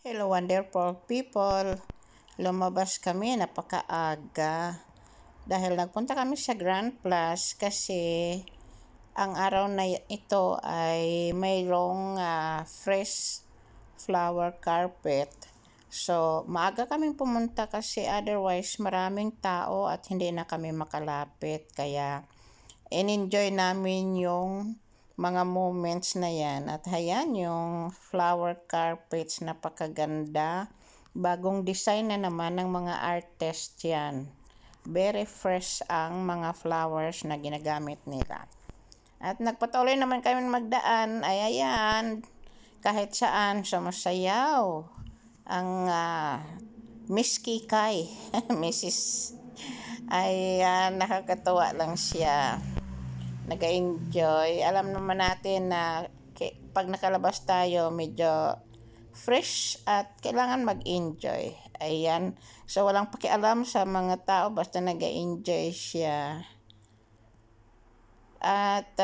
Hello wonderful people! Lumabas kami napakaaga dahil nagpunta kami sa Grand Plus kasi ang araw na ito ay mayroong fresh flower carpet. So maaga kaming pumunta kasi otherwise maraming tao at hindi na kami makalapit, kaya in-enjoy namin yung mga moments na yan. At ayan yung flower carpets, napakaganda. Bagong design na naman ng mga artist yan. Very fresh ang mga flowers na ginagamit nila. At nagpatuloy naman kami magdaan. Ay ayan, kahit saan sumasayaw ang Miss Kikay. Mrs. Ay nakakatuwa lang siya. Nag-enjoy. Alam naman natin na pag nakalabas tayo medyo fresh at kailangan mag-enjoy. Ayan. So walang pakialam sa mga tao, basta nag-enjoy siya. At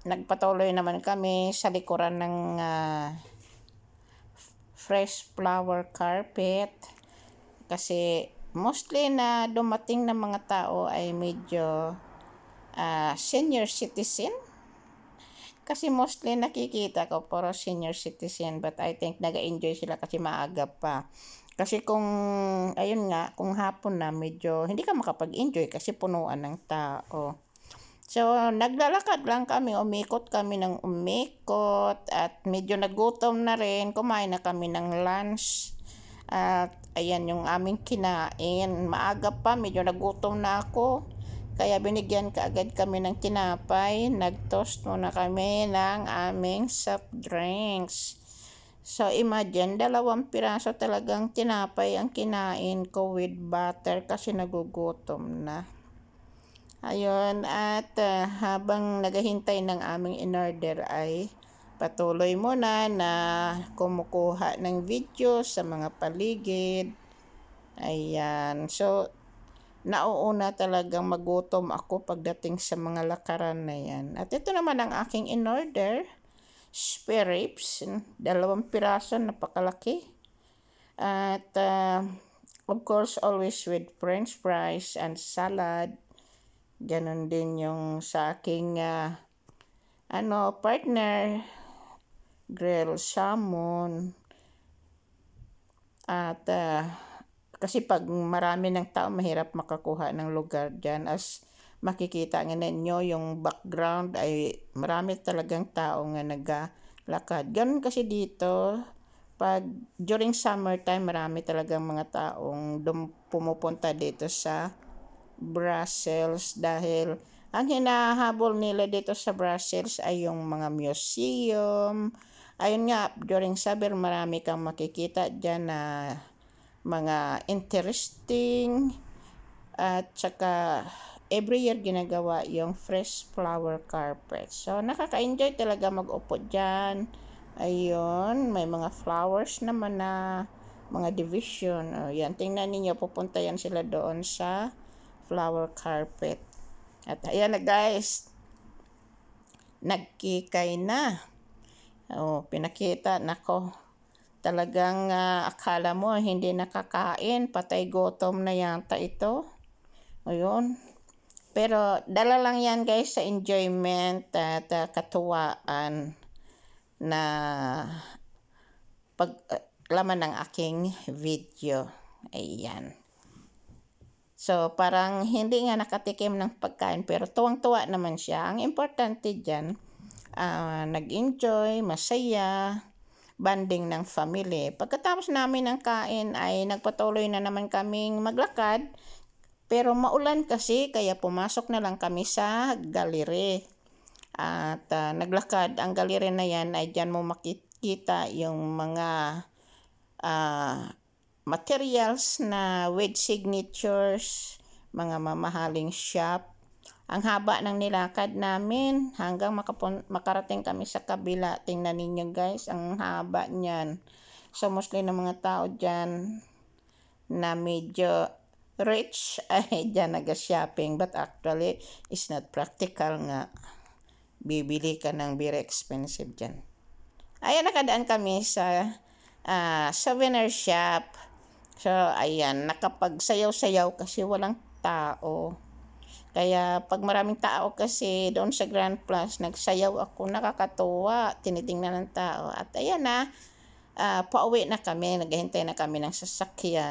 nagpatuloy naman kami sa likuran ng fresh flower carpet kasi mostly na dumating na mga tao ay medyo senior citizen. Kasi mostly nakikita ko puro senior citizen, but I think nag-enjoy sila kasi maaga pa. Kasi kung ayun nga, kung hapon na medyo hindi ka makapag-enjoy kasi punuan ng tao. So naglalakad lang kami, umikot kami ng umikot at medyo nagutom na rin, kumain na kami ng lunch. At ayan yung aming kinain. Maaga pa, medyo nagutom na ako. Kaya binigyan kaagad kami ng tinapay. Nag-toast muna kami ng aming soft drinks. So imagine, 2 piraso talagang tinapay ang kinain ko with butter kasi nagugutom na. Ayun, at habang naghahintay ng aming in-order ay patuloy muna na kumukuha ng video sa mga paligid. Ayan, so nauuna talagang magutom ako pagdating sa mga lakaran na yan. At ito naman ang aking in-order, spare ribs, 2 piraso, napakalaki. At of course always with french fries and salad. Ganon din yung sa aking partner, grilled salmon. At kasi pag marami ng tao, mahirap makakuha ng lugar dyan. As makikita nga ninyo, yung background ay marami talagang tao nga naglalakad. Ganun kasi dito, pag during summertime, marami talagang mga taong pumupunta dito sa Brussels dahil ang hinahabol nila dito sa Brussels ay yung mga museum. Ayun nga, during summer marami kang makikita dyan na mga interesting at saka every year ginagawa yung fresh flower carpet. So nakaka-enjoy talaga mag-upo dyan. Ayun, may mga flowers naman na mga division. Yan, tingnan ninyo, pupunta yan sila doon sa flower carpet. At ayan na guys, nagkikay na. Pinakita, nako. Talagang akala mo hindi nakakain, patay gutom na yata ito. Ayun. Pero dala lang yan guys sa enjoyment at katuwaan na laman ng aking video. Ayan. So parang hindi nga nakatikim ng pagkain pero tuwang-tuwa naman siya. Ang importante dyan, nag-enjoy, masaya, banding ng family. Pagkatapos namin ng kain ay nagpatuloy na naman kaming maglakad. Pero maulan kasi kaya pumasok na lang kami sa gallery. At naglakad. Ang gallery na yan ay dyan mo makikita yung mga materials na with signatures, mga mamahaling shop. Ang haba ng nilakad namin hanggang makarating kami sa kabila. Tingnan ninyo guys, ang haba niyan. So mostly ng mga tao dyan na medyo rich ay dyan nag-shopping. But actually, it's not practical nga. Bibili ka ng very expensive dyan. Ayan, nakadaan kami sa souvenir shop. So, ayan, nakapagsayaw-sayaw kasi walang tao. Kaya pag maraming tao kasi doon sa Grand Plus, nagsayaw ako, nakakatuwa, tinitingnan ng tao. At ayan na, pauwi na kami, naghihintay na kami ng sasakyan.